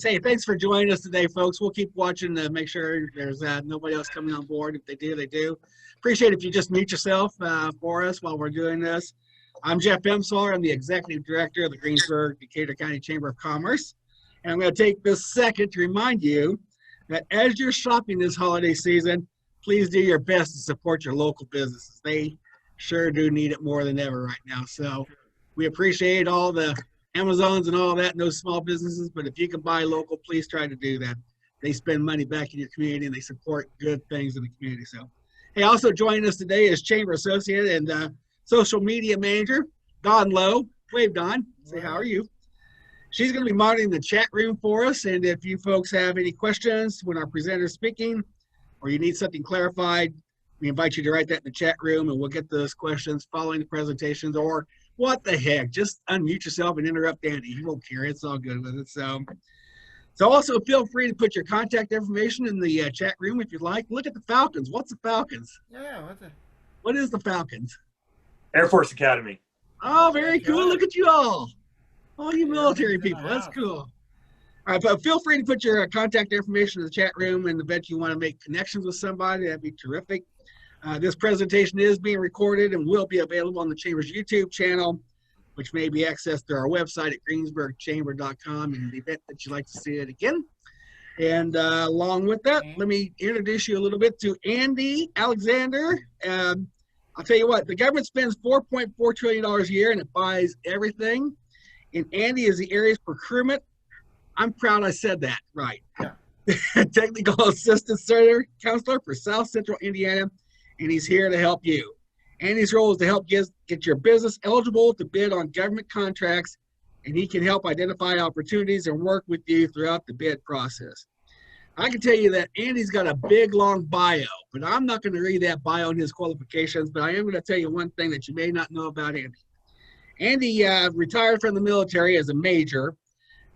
Hey, thanks for joining us today, folks. We'll keep watching to make sure there's nobody else coming on board. If they do, they do. Appreciate if you just mute yourself for us while we're doing this. I'm Jeff Emswaller. I'm the Executive Director of the Greensburg, Decatur County Chamber of Commerce. And I'm going to take this second to remind you that as you're shopping this holiday season, please do your best to support your local businesses. They sure do need it more than ever right now. So we appreciate all the Amazons and all that, and those small businesses, but if you can buy local, please try to do that. They spend money back in your community and they support good things in the community. So, hey, also joining us today is Chamber Associate and Social Media Manager, Dawn Lowe. Wave, Dawn. Say, how are you? She's going to be monitoring the chat room for us, and if you folks have any questions when our presenter is speaking, or you need something clarified, we invite you to write that in the chat room, and we'll get those questions following the presentations, or what the heck, just unmute yourself and interrupt Andy. He won't care. It's all good with it. So also feel free to put your contact information in the chat room if you'd like. Look at the Falcons. What's the Falcons? Yeah, what is the Falcons? Air Force Academy. Oh, very cool. Look at you all you military people. That's cool. All right, but feel free to put your contact information in the chat room, and if you want to make connections with somebody, that'd be terrific. This presentation is being recorded and will be available on the Chamber's YouTube channel, which may be accessed through our website at greensburgchamber.com in the event that you'd like to see it again. And along with that, let me introduce you a little bit to Andy Alexander. I'll tell you what, the government spends $4.4 trillion a year and it buys everything. And Andy is the area's procurement. I'm proud I said that right. Yeah. Technical Assistant Senator Counselor for South Central Indiana. And he's here to help you. Andy's role is to help get your business eligible to bid on government contracts, and he can help identify opportunities and work with you throughout the bid process. I can tell you that Andy's got a big, long bio, but I'm not going to read that bio and his qualifications, but I am going to tell you one thing that you may not know about Andy. Andy retired from the military as a major.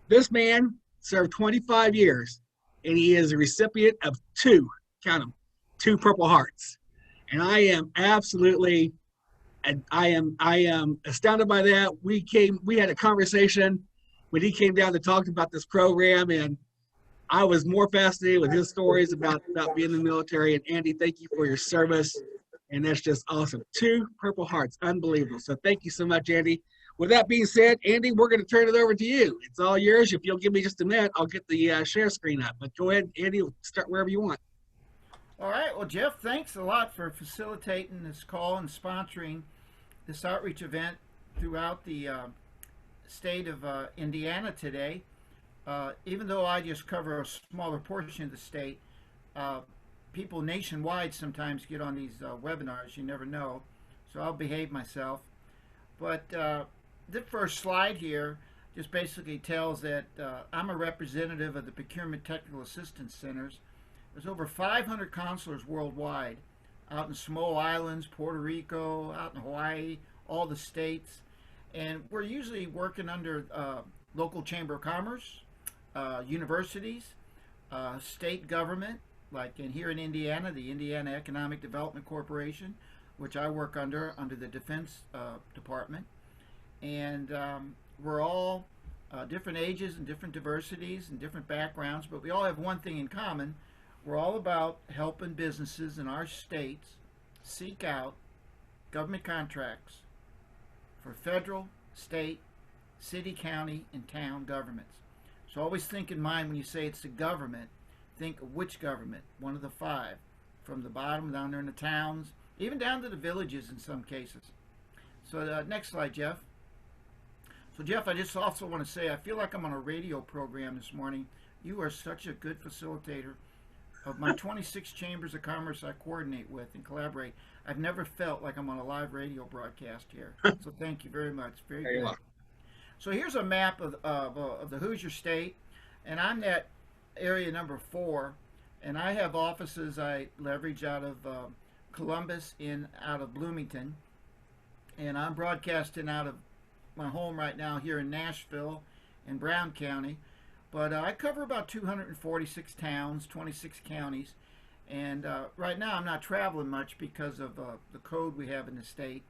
This man served 25 years, and he is a recipient of two Purple Hearts. And I am absolutely, I am astounded by that. We had a conversation when he came down to talk about this program, and I was more fascinated with his stories about being in the military. And Andy, thank you for your service. And that's just awesome. 2 Purple Hearts, unbelievable. So thank you so much, Andy. With that being said, Andy, we're going to turn it over to you. It's all yours. If you'll give me just a minute, I'll get the share screen up. But go ahead, Andy, start wherever you want. All right. Well, Jeff, thanks a lot for facilitating this call and sponsoring this outreach event throughout the state of Indiana today. Even though I just cover a smaller portion of the state, people nationwide sometimes get on these webinars. You never know. So I'll behave myself. But the first slide here just basically tells that I'm a representative of the Procurement Technical Assistance Centers. There's over 500 consulars worldwide, out in Samoa Islands, Puerto Rico, out in Hawaii, all the states. And we're usually working under local chamber of commerce, universities, state government, like here in Indiana, the Indiana Economic Development Corporation, which I work under the Defense Department. And we're all different ages and different diversities and different backgrounds, but we all have one thing in common. We're all about helping businesses in our states seek out government contracts for federal, state, city, county, and town governments. So always think in mind when you say it's the government, think of which government, one of the 5, from the bottom down there in the towns, even down to the villages in some cases. So next slide, Jeff. So Jeff, I just also want to say I feel like I'm on a radio program this morning. You are such a good facilitator. Of my 26 chambers of commerce I coordinate with and collaborate, I've never felt like I'm on a live radio broadcast here. So thank you very much. Very good. So here's a map of the Hoosier State, and I'm at area number 4, and I have offices I leverage out of Columbus and out of Bloomington, and I'm broadcasting out of my home right now here in Nashville in Brown County. But I cover about 246 towns, 26 counties, and right now I'm not traveling much because of the code we have in the state.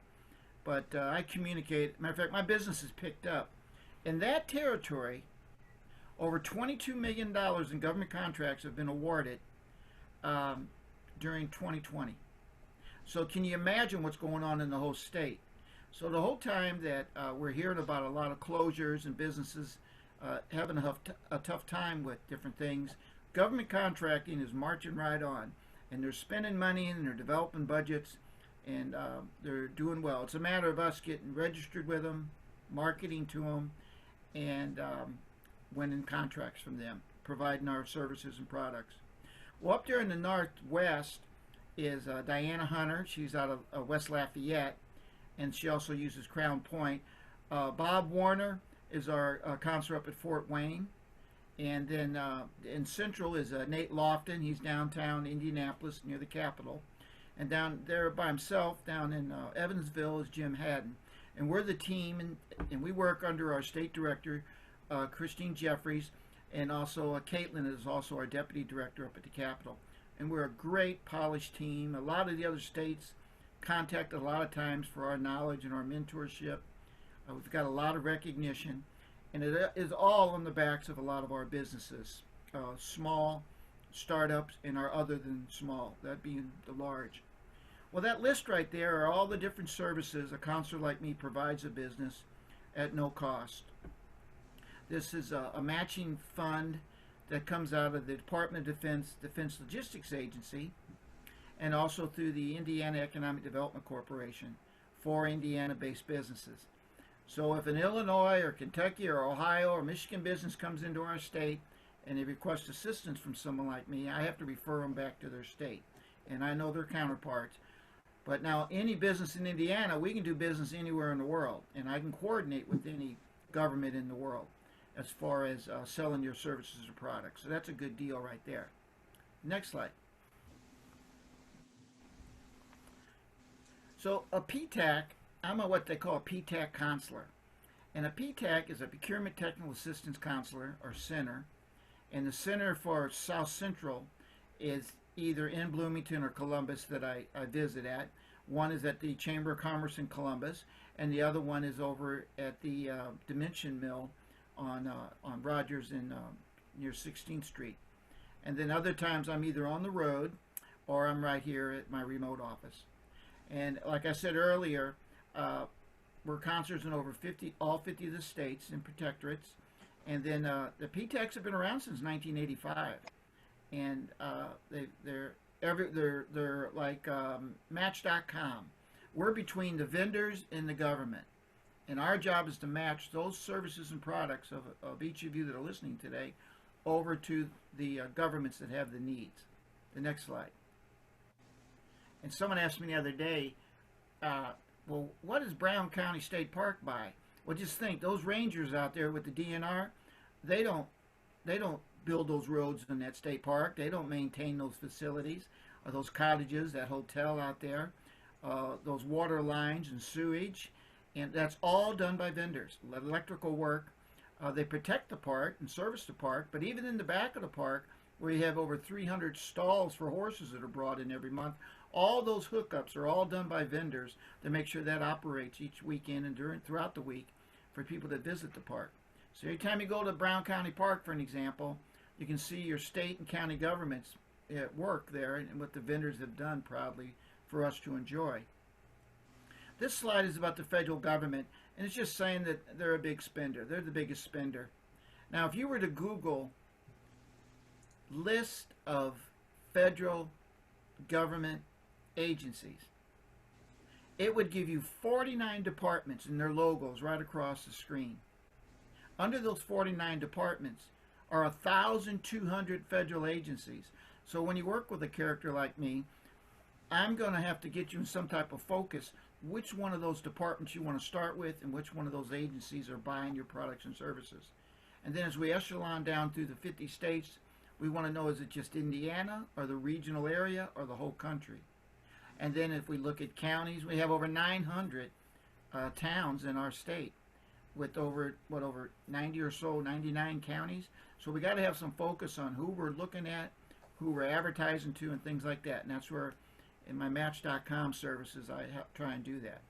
But I communicate. Matter of fact, my business is picked up. In that territory, Over $22 million in government contracts have been awarded during 2020. So can you imagine what's going on in the whole state? So the whole time that we're hearing about a lot of closures and businesses having a tough time with different things, government contracting is marching right on. And they're spending money and they're developing budgets and they're doing well. It's a matter of us getting registered with them, marketing to them, and winning contracts from them, providing our services and products. Well, up there in the Northwest is Diana Hunter. She's out of West Lafayette, and she also uses Crown Point. Bob Warner is our consul up at Fort Wayne. And then in Central is Nate Lofton. He's downtown Indianapolis near the Capitol. And down there by himself, down in Evansville, is Jim Haddon. And we're the team, and we work under our state director, Christine Jeffries, and also Caitlin is also our deputy director up at the Capitol. And we're a great, polished team. A lot of the other states contact a lot of times for our knowledge and our mentorship. We've got a lot of recognition, and it is all on the backs of a lot of our businesses, small startups and our other than small, that being the large. Well, that list right there are all the different services a consular like me provides a business at no cost. This is a matching fund that comes out of the Department of Defense Logistics Agency, and also through the Indiana Economic Development Corporation for Indiana-based businesses. So if an Illinois or Kentucky or Ohio or Michigan business comes into our state and they request assistance from someone like me, I have to refer them back to their state. And I know their counterparts. But now any business in Indiana, we can do business anywhere in the world. And I can coordinate with any government in the world as far as selling your services or products. So that's a good deal right there. Next slide. So a PTAC, I'm a what they call a PTAC counselor. And a PTAC is a Procurement Technical Assistance Counselor, or center. And the center for South Central is either in Bloomington or Columbus that I visit at. One is at the Chamber of Commerce in Columbus, and the other one is over at the Dimension Mill on Rogers in near 16th Street. And then other times I'm either on the road or I'm right here at my remote office. And like I said earlier, we're counselors in over all 50 of the states and protectorates. And then the PTACs have been around since 1985, and they're like Match.com. We're between the vendors and the government, and our job is to match those services and products of each of you that are listening today over to the governments that have the needs. The next slide. And someone asked me the other day, well, what is Brown County State Park by? Well, just think, those rangers out there with the DNR, they don't build those roads in that state park. They don't maintain those facilities, or those cottages, that hotel out there, those water lines and sewage, and that's all done by vendors. Electrical work, they protect the park and service the park, but even in the back of the park, where you have over 300 stalls for horses that are brought in every month, all those hookups are all done by vendors to make sure that operates each weekend and throughout the week for people that visit the park. So every time you go to Brown County Park, for an example, you can see your state and county governments at work there and what the vendors have done proudly for us to enjoy. This slide is about the federal government, and it's just saying that they're a big spender. They're the biggest spender. Now, if you were to Google list of federal government agencies, it would give you 49 departments and their logos right across the screen. Under those 49 departments are 1,200 federal agencies. So when you work with a character like me, I'm going to have to get you in some type of focus which one of those departments you want to start with and which one of those agencies are buying your products and services. And then as we echelon down through the 50 states, we want to know, is it just Indiana or the regional area or the whole country? And then if we look at counties, we have over 900 towns in our state with over 90 or so, 99 counties. So we got to have some focus on who we're looking at, who we're advertising to, and things like that. And that's where in my Match.com services I try and do that.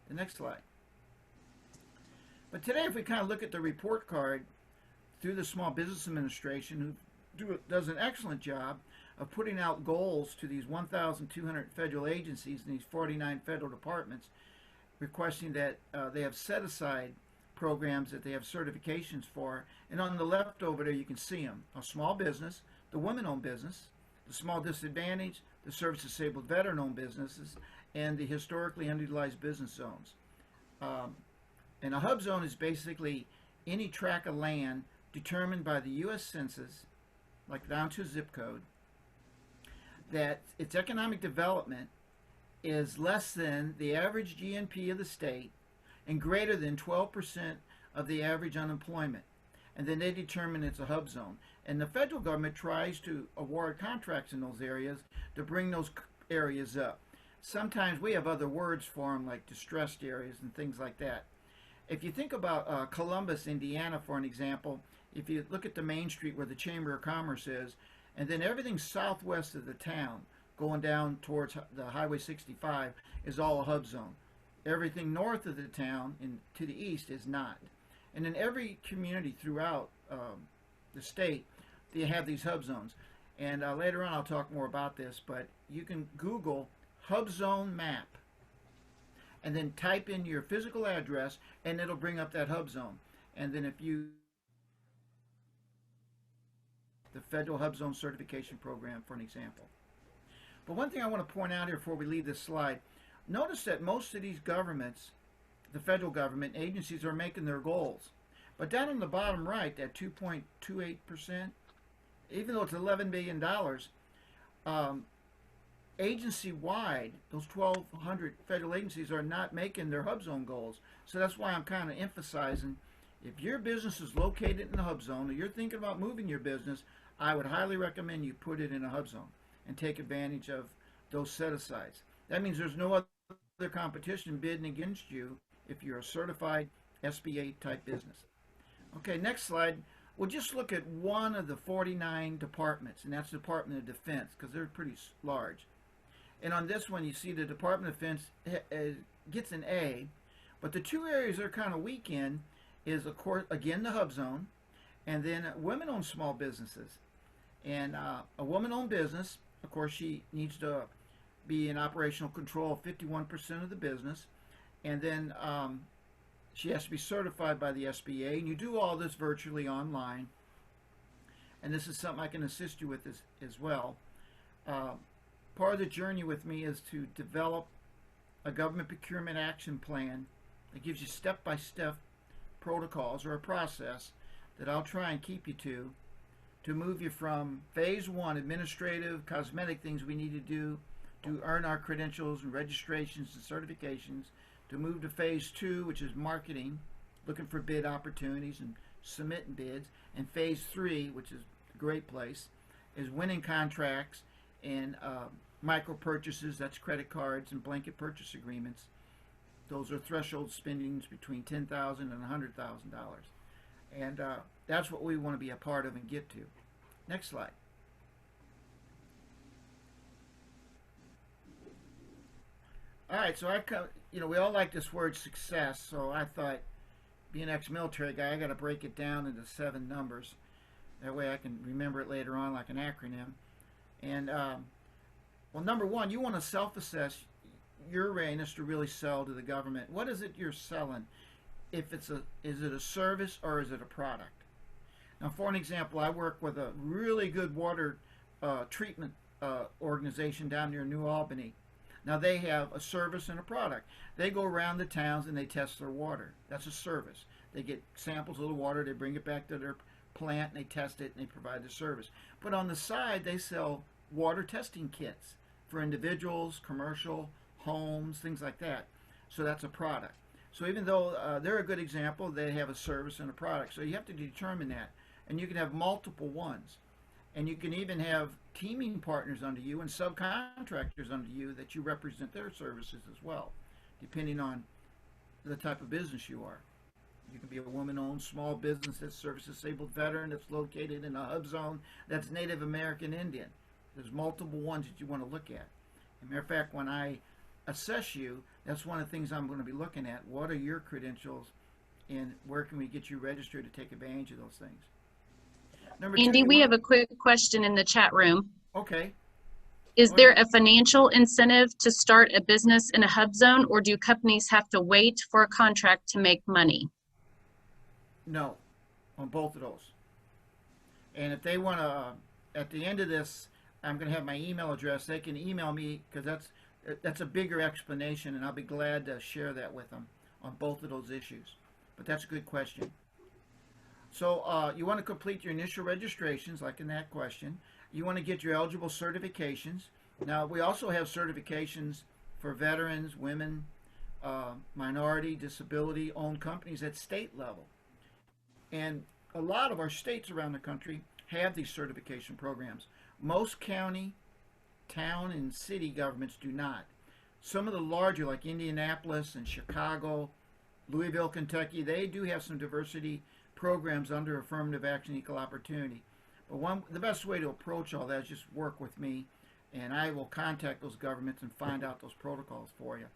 The next slide. But today, if we kind of look at the report card, through the Small Business Administration, who does an excellent job of putting out goals to these 1,200 federal agencies and these 49 federal departments, requesting that they have set aside programs that they have certifications for. And on the left over there, you can see them: a small business, the women-owned business, the small disadvantaged, the service-disabled veteran-owned businesses, and the historically underutilized business zones. And a hub zone is basically any tract of land determined by the U.S. Census, like down to a zip code, that its economic development is less than the average GNP of the state and greater than 12% of the average unemployment. And then they determine it's a hub zone. And the federal government tries to award contracts in those areas to bring those areas up. Sometimes we have other words for them, like distressed areas and things like that. If you think about Columbus, Indiana, for an example, if you look at the main street where the Chamber of Commerce is, and then everything southwest of the town, going down towards the Highway 65, is all a hub zone. Everything north of the town and to the east is not. And in every community throughout the state, they have these hub zones. And later on I'll talk more about this, but you can Google hub zone map and then type in your physical address and it'll bring up that hub zone. And then if you the federal hub zone certification program, for an example. But one thing I want to point out here before we leave this slide, notice that most of these governments, the federal government agencies, are making their goals. But down on the bottom right, that 2.28%, even though it's $11 billion, agency-wide, those 1,200 federal agencies are not making their hub zone goals. So that's why I'm kind of emphasizing, if your business is located in a hub zone or you're thinking about moving your business, I would highly recommend you put it in a hub zone and take advantage of those set-asides. That means there's no other competition bidding against you if you're a certified SBA type business. Okay, next slide. We'll just look at one of the 49 departments, and that's the Department of Defense, because they're pretty large. And on this one, you see the Department of Defense gets an A, but the two areas they're kind of weak in is, of course, again, the hub zone, and then women-owned small businesses. And a woman-owned business, of course, she needs to be in operational control of 51% of the business, and then she has to be certified by the SBA, and you do all this virtually online. And this is something I can assist you with as well. Part of the journey with me is to develop a government procurement action plan that gives you step-by-step protocols or a process that I'll try and keep you to move you from phase one, administrative, cosmetic things we need to do to earn our credentials and registrations and certifications, to move to phase two, which is marketing, looking for bid opportunities and submitting bids, and phase three, which is a great place, is winning contracts and micro purchases, that's credit cards and blanket purchase agreements. Those are threshold spendings between $10,000 and $100,000. And that's what we want to be a part of and get to. Next slide. All right, so we all like this word success, so I thought, being an ex-military guy, I got to break it down into 7 numbers. That way I can remember it later on like an acronym. And, well, number 1, you want to self-assess your readiness to really sell to the government. What is it you're selling? Is it a service or is it a product? Now, for an example, I work with a really good water treatment organization down near New Albany. Now, they have a service and a product. They go around the towns and they test their water. That's a service. They get samples of the water, they bring it back to their plant, and they test it, and they provide the service. But on the side, they sell water testing kits for individuals, commercial, homes, things like that. So that's a product. So even though they're a good example, they have a service and a product. So you have to determine that. And you can have multiple ones. And you can even have teaming partners under you and subcontractors under you that you represent their services as well, depending on the type of business you are. You can be a woman-owned small business that's service-disabled veteran that's located in a hub zone that's Native American Indian. There's multiple ones that you want to look at. As a matter of fact, when I assess you, that's one of the things I'm going to be looking at. What are your credentials and where can we get you registered to take advantage of those things? Number Andy, two, we have a quick question in the chat room. Okay. Is Go there ahead. a financial incentive to start a business in a hub zone, or do companies have to wait for a contract to make money? No, on both of those. And if they want to, at the end of this, I'm going to have my email address. They can email me because that's a bigger explanation, and I'll be glad to share that with them on both of those issues. But that's a good question. So you want to complete your initial registrations, like in that question. You want to get your eligible certifications. Now, we also have certifications for veterans, women, minority, disability-owned companies at state level. And a lot of our states around the country have these certification programs. Most county, town, and city governments do not. Some of the larger, like Indianapolis and Chicago, Louisville, Kentucky, they do have some diversity programs under affirmative action equal opportunity. But the best way to approach all that is just work with me, and I will contact those governments and find out those protocols for you.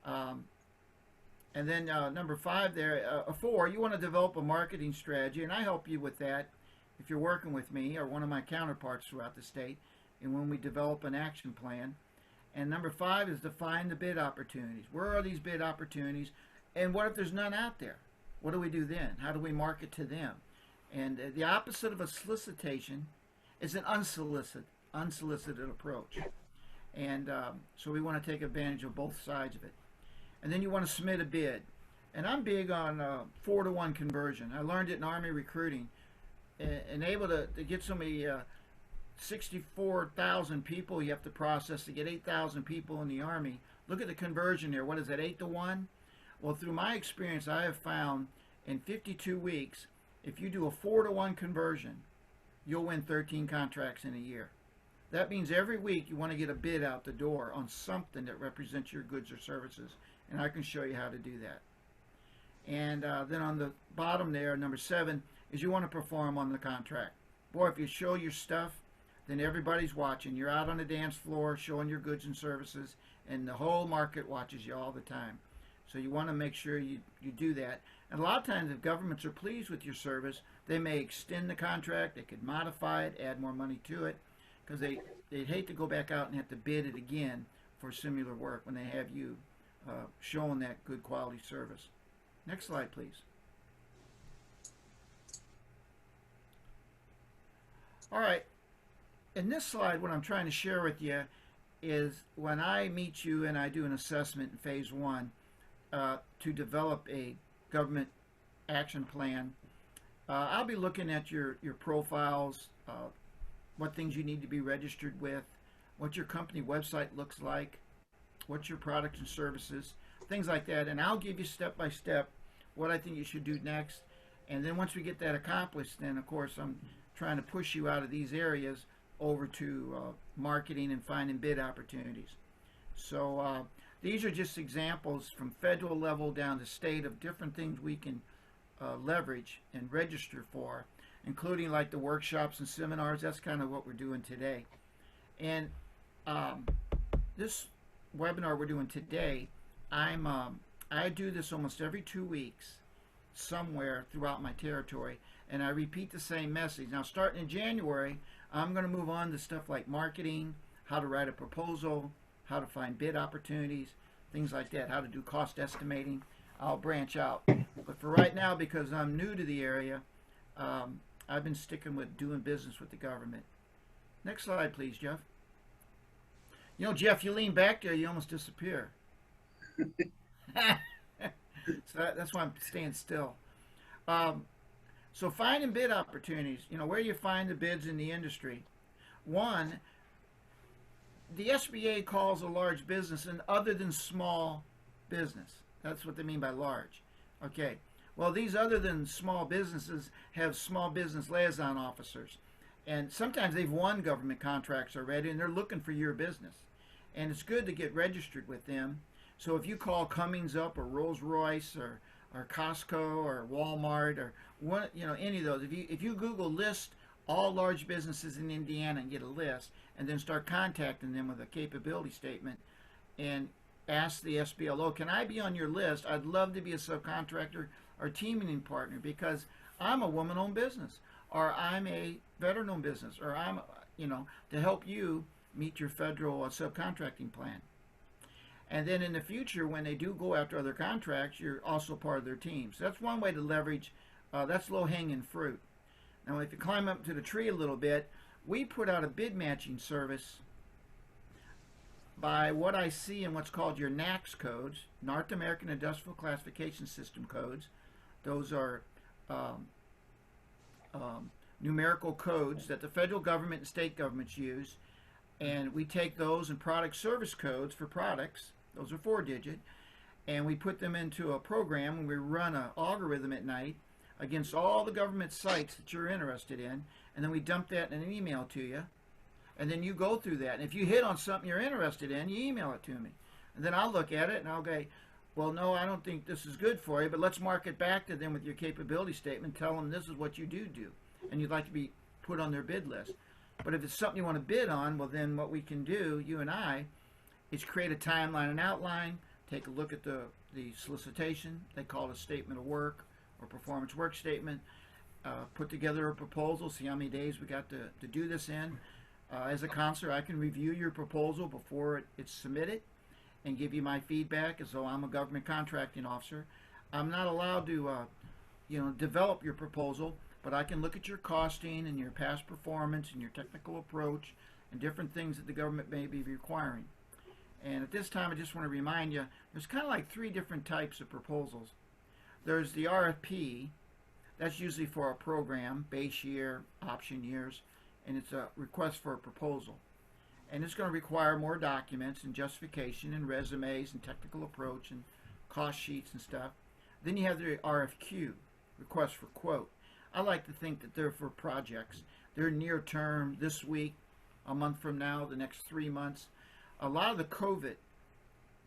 And then number 5 there, 4, you want to develop a marketing strategy, and I help you with that if you're working with me or one of my counterparts throughout the state, and when we develop an action plan. And number 5 is define the bid opportunities. Where are these bid opportunities, and what if there's none out there? What do we do then? How do we market to them? And the opposite of a solicitation is an unsolicited approach. And so we want to take advantage of both sides of it. And then you want to submit a bid. And I'm big on 4-to-1 conversion. I learned it in Army recruiting. And able to get somebody 64,000 people you have to process to get 8,000 people in the Army. Look at the conversion there. What is that, 8-to-1? Well, through my experience, I have found in 52 weeks, if you do a 4-to-1 conversion, you'll win 13 contracts in a year. That means every week you want to get a bid out the door on something that represents your goods or services, and I can show you how to do that. And then on the bottom there, number 7, is you want to perform on the contract. Boy, if you show your stuff, then everybody's watching. You're out on the dance floor showing your goods and services, and the whole market watches you all the time. So you want to make sure you do that. And a lot of times if governments are pleased with your service, they may extend the contract, they could modify it, add more money to it, because they'd hate to go back out and have to bid it again for similar work when they have you showing that good quality service. Next slide, please. All right. In this slide, what I'm trying to share with you is when I meet you and I do an assessment in phase 1 to develop a government action plan, I'll be looking at your profiles, what things you need to be registered with, what your company website looks like, what your products and services, things like that. And I'll give you step by step what I think you should do next. And then once we get that accomplished, then of course I'm trying to push you out of these areas over to marketing and finding bid opportunities. So these are just examples from federal level down to state of different things we can leverage and register for, including like the workshops and seminars. That's kind of what we're doing today. And this webinar we're doing today, I do this almost every 2 weeks somewhere throughout my territory, and I repeat the same message. Now starting in January, I'm going to move on to stuff like marketing, how to write a proposal, how to find bid opportunities, things like that, how to do cost estimating. I'll branch out. But for right now, because I'm new to the area, I've been sticking with doing business with the government. Next slide, please, Jeff. You know, Jeff, you lean back there, you almost disappear. So that's why I'm staying still. So finding bid opportunities, you know, where do you find the bids in the industry? One, the SBA calls a large business an other than small business. That's what they mean by large. Okay. Well, these other than small businesses have small business liaison officers. And sometimes they've won government contracts already and they're looking for your business. And it's good to get registered with them. So if you call Cummings up or Rolls-Royce or Costco or Walmart or one, you know, any of those, if you Google list all large businesses in Indiana and get a list, and then start contacting them with a capability statement and ask the SBLO, can I be on your list? I'd love to be a subcontractor or teaming partner because I'm a woman-owned business. or I'm a veteran-owned business, or I'm, to help you meet your federal subcontracting plan. And then in the future, when they do go after other contracts, you're also part of their team. So that's one way to leverage. That's low-hanging fruit. Now, if you climb up to the tree a little bit, we put out a bid matching service by what I see in what's called your NAICS codes, North American Industrial Classification System codes. Those are numerical codes that the federal government and state governments use, and we take those and product service codes for products. Those are 4-digit, and we put them into a program, and we run an algorithm at night against all the government sites that you're interested in, and then we dump that in an email to you, and then you go through that. And if you hit on something you're interested in, you email it to me, and then I'll look at it and I'll go, well, no, I don't think this is good for you, but let's mark it back to them with your capability statement. Tell them this is what you do, and you'd like to be put on their bid list. But if it's something you want to bid on, well, then what we can do, you and I, is create a timeline and outline, take a look at the solicitation. They call it a statement of work or performance work statement. Put together a proposal, see how many days we got to do this in. As a counselor, I can review your proposal before it's submitted and give you my feedback as though I'm a government contracting officer. I'm not allowed to develop your proposal, but I can look at your costing and your past performance and your technical approach and different things that the government may be requiring. And at this time, I just want to remind you, there's kind of like 3 different types of proposals. There's the RFP. That's usually for a program, base year, option years, and it's a request for a proposal. And it's going to require more documents and justification and resumes and technical approach and cost sheets and stuff. Then you have the RFQ, request for quote. I like to think that they're for projects. They're near term, this week, a month from now, the next 3 months. A lot of the COVID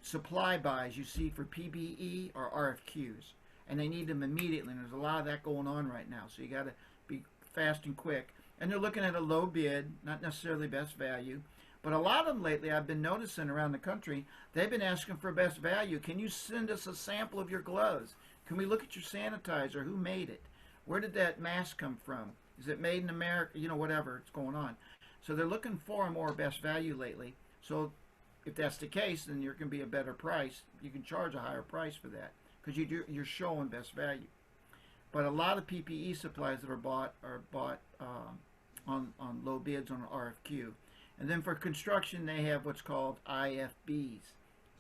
supply buys you see for PBE are RFQs, and they need them immediately, and there's a lot of that going on right now, so you got to be fast and quick. And they're looking at a low bid, not necessarily best value, but a lot of them lately I've been noticing around the country, they've been asking for best value. Can you send us a sample of your gloves? Can we look at your sanitizer? Who made it? Where did that mask come from? Is it made in America? Whatever it's going on. So they're looking for more best value lately. So if that's the case, then there can be a better price. You can charge a higher price for that because you're showing best value. But a lot of PPE supplies that are bought on low bids on an RFQ. And then for construction, they have what's called IFBs,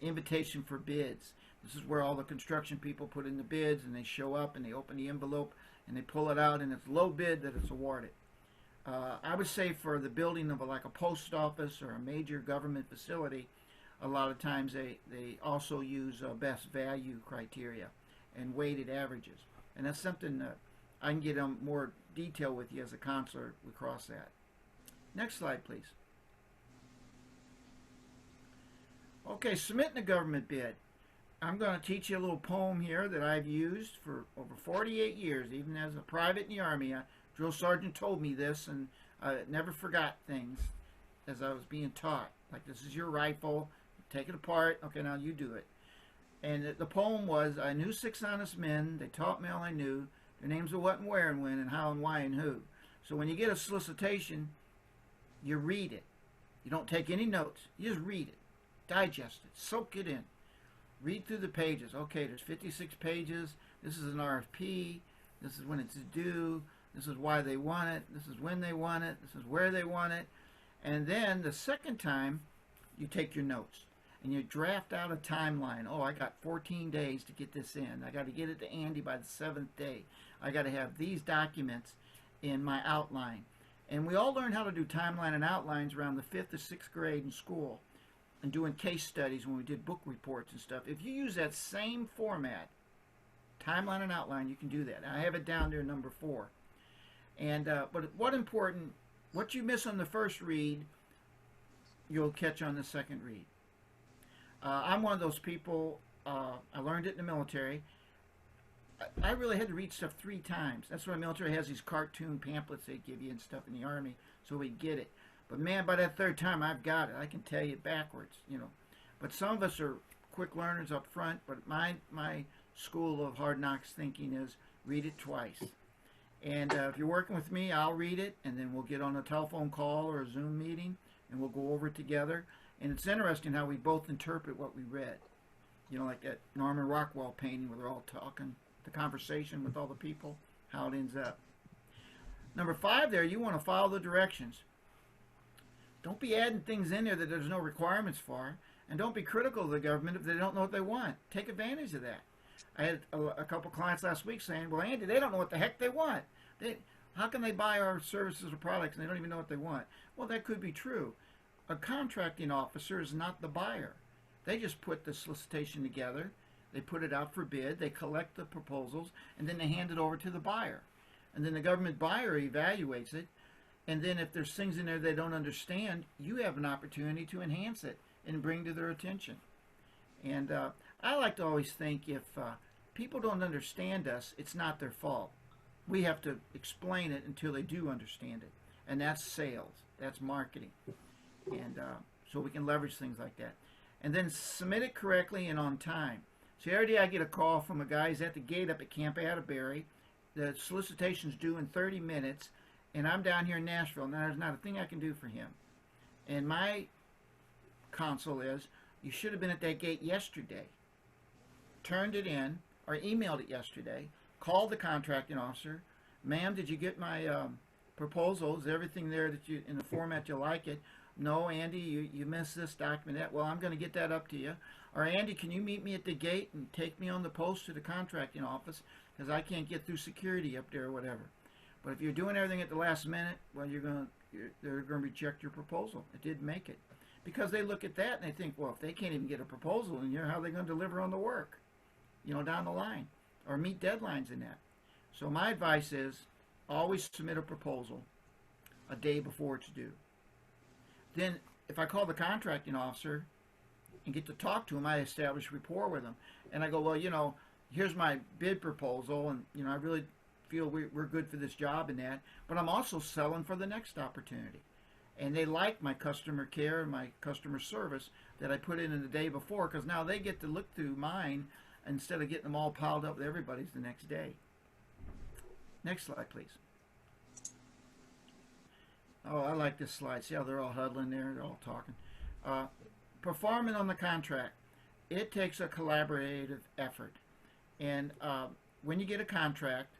invitation for bids. This is where all the construction people put in the bids, and they show up and they open the envelope and they pull it out, and it's low bid that it's awarded. I would say for the building of like a post office or a major government facility, a lot of times they also use best value criteria and weighted averages. And that's something that I can get more detail with you as a counselor. We cross that. Next slide, please. Okay, submitting a government bid. I'm going to teach you a little poem here that I've used for over 48 years, even as a private in the Army. A drill sergeant told me this, and I never forgot things as I was being taught. Like, this is your rifle, take it apart, okay, now you do it. And the poem was, I knew 6 honest men, they taught me all I knew, their names of what and where and when and how and why and who. So when you get a solicitation, you read it. You don't take any notes, you just read it, digest it, soak it in. Read through the pages. Okay, there's 56 pages. This is an RFP. This is when it's due. This is why they want it. This is when they want it. This is where they want it. And then the second time, you take your notes and you draft out a timeline. Oh, I got 14 days to get this in. I got to get it to Andy by the 7th day. I got to have these documents in my outline. And we all learn how to do timeline and outlines around the 5th or 6th grade in school, and doing case studies when we did book reports and stuff. If you use that same format, timeline and outline, you can do that. I have it down there, number 4. And but what you miss on the first read, you'll catch on the second read. I'm one of those people. I learned it in the military. I really had to read stuff 3 times. That's why the military has these cartoon pamphlets they give you and stuff in the Army, so we get it. But man, by that 3rd time, I've got it. I can tell you backwards, But some of us are quick learners up front. But my school of hard knocks thinking is read it twice. And if you're working with me, I'll read it, and then we'll get on a telephone call or a Zoom meeting, and we'll go over it together. And it's interesting how we both interpret what we read. You know, like that Norman Rockwell painting where they're all talking, the conversation with all the people, how it ends up. Number 5 there, you want to follow the directions. Don't be adding things in there that there's no requirements for, and don't be critical of the government if they don't know what they want. Take advantage of that. I had a couple clients last week saying, well, Andy, they don't know what the heck they want. How can they buy our services or products and they don't even know what they want? Well, that could be true. A contracting officer is not the buyer. They just put the solicitation together, they put it out for bid, they collect the proposals, and then they hand it over to the buyer. And then the government buyer evaluates it, and then if there's things in there they don't understand, you have an opportunity to enhance it and bring to their attention. And I like to always think if people don't understand us, it's not their fault. We have to explain it until they do understand it. And that's sales. That's marketing. And so we can leverage things like that. And then submit it correctly and on time. So every day I get a call from a guy who's at the gate up at Camp Atterbury. The solicitation's due in 30 minutes. And I'm down here in Nashville. Now there's not a thing I can do for him. And my counsel is, you should have been at that gate yesterday. Turned it in, or emailed it yesterday. Called the contracting officer. Ma'am, did you get my proposal? Is everything there that you in the format you like it? No, Andy, you missed this document. That. Well, I'm going to get that up to you. Or Andy, can you meet me at the gate and take me on the post to the contracting office because I can't get through security up there or whatever. But if you're doing everything at the last minute, well, they're going to reject your proposal. It didn't make it. Because they look at that and they think, well, if they can't even get a proposal in here, how are they going to deliver on the work, down the line, or meet deadlines in that? So my advice is always submit a proposal a day before it's due. Then if I call the contracting officer and get to talk to him, I establish rapport with him. And I go, well, here's my bid proposal, and, I really feel we're good for this job and that, but I'm also selling for the next opportunity. And they like my customer care and my customer service that I put in the day before, because now they get to look through mine instead of getting them all piled up with everybody's the next day. Next slide, please. Oh, I like this slide. See how they're all huddling there? They're all talking. Performing on the contract. It takes a collaborative effort. And when you get a contract,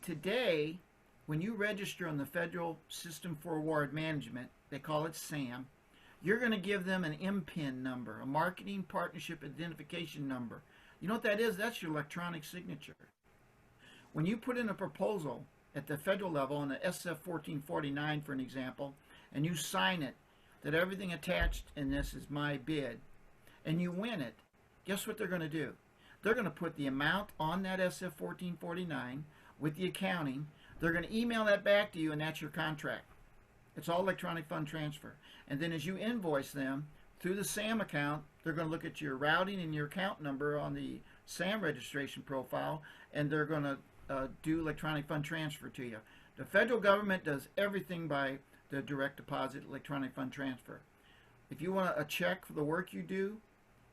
today, when you register on the Federal System for Award Management, they call it SAM, you're going to give them an MPIN number, a Marketing Partnership Identification Number. You know what that is? That's your electronic signature. When you put in a proposal at the federal level on the SF 1449, for an example, and you sign it, that everything attached in this is my bid, and you win it, guess what they're going to do? They're going to put the amount on that SF 1449 with the accounting. They're going to email that back to you, and that's your contract. It's all electronic fund transfer. And then as you invoice them through the SAM account, they're going to look at your routing and your account number on the SAM registration profile, and they're going to do electronic fund transfer to you. The federal government does everything by the direct deposit electronic fund transfer. If you want a check for the work you do,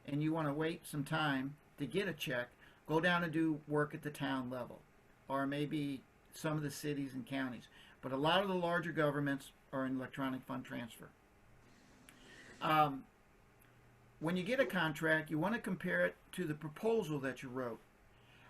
and you want to wait some time to get a check, go down and do work at the town level, or maybe some of the cities and counties. But a lot of the larger governments are in electronic fund transfer. When you get a contract, you want to compare it to the proposal that you wrote.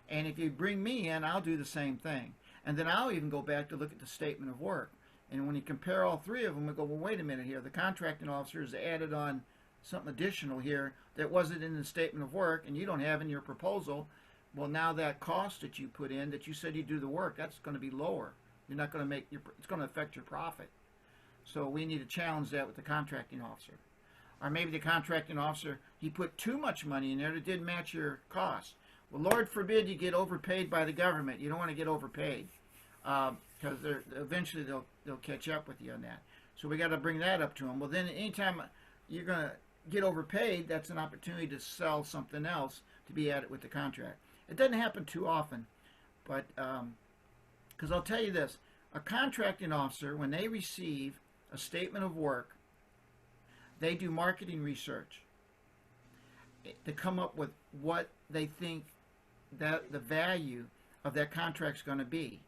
And if you bring me in, I'll do the same thing. And then I'll even go back to look at the statement of work. And when you compare all three of them, we go, well, wait a minute here. The contracting officer has added on something additional here that wasn't in the statement of work, and you don't have in your proposal. Well, now that cost that you put in, that you said you'd do the work, that's going to be lower. You're not going to make it's going to affect your profit. So we need to challenge that with the contracting officer. Or maybe the contracting officer, he put too much money in there that didn't match your cost. Well, Lord forbid you get overpaid by the government. You don't want to get overpaid because eventually they'll catch up with you on that. So we got to bring that up to them. Well, then anytime you're going to get overpaid, that's an opportunity to sell something else to be added with the contract. It doesn't happen too often, but because I'll tell you this, a contracting officer, when they receive a statement of work, they do marketing research to come up with what they think that the value of that contract is going to be.